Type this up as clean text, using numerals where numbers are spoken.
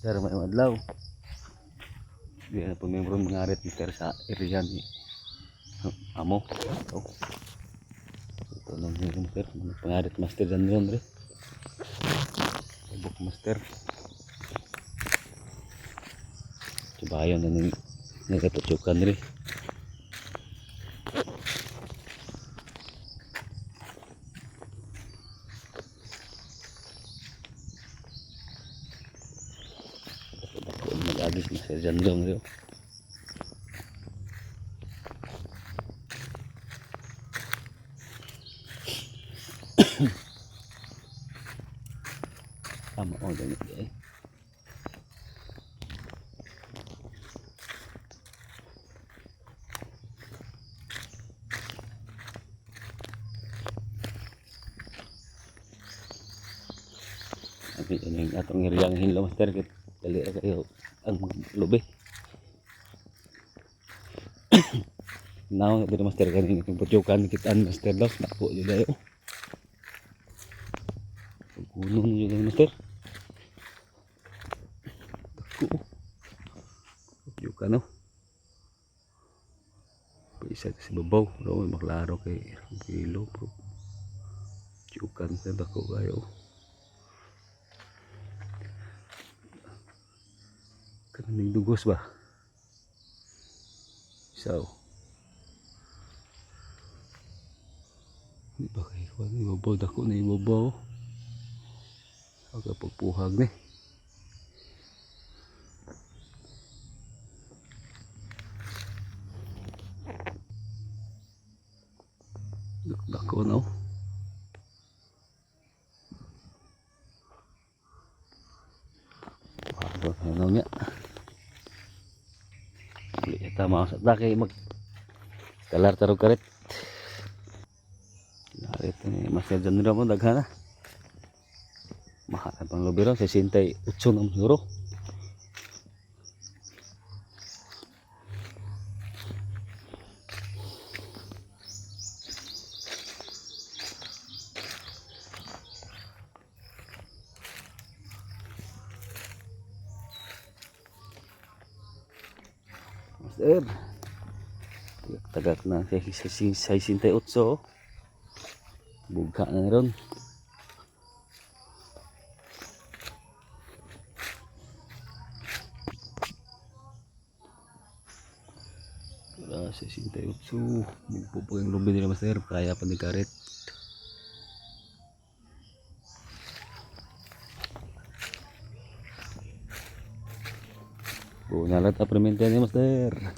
Master may adlaw. Di na po membro mangarit master sa area ni amo. Oh. Ito nang master, pangarit master dan ron re. Buk master. Cobayan na ni nagatutukan re. Mag-agis master dan ron re. Tama o ganit eh. Abi ini atong ngiriyang hinlo master kit dali ra kayo ang lubi. Now dito master kanin kung putyukan kitaan master daw nako jud ayo. Gunung juga master. Dako. Putyukan no. Isa sa babaw raw maklaro kay kilo bro. Putyukan sa dako kayo. Kanang dugos ba? So. Di ba kayo ibabaw dako na ibabaw. Aga pagpuhag ni. Dako no. Wah, ano niya. Kita mau sa daki mag kalar taro karet. Karet ni masya janura mo daghan na. Mahal pang lobiro 68 ng euro. Master. Tagak na sa 68. Buka na ron. Wala 68. Bugpo po yung lobby nila master. Kaya pa ni karet. Nalat apremente ni master.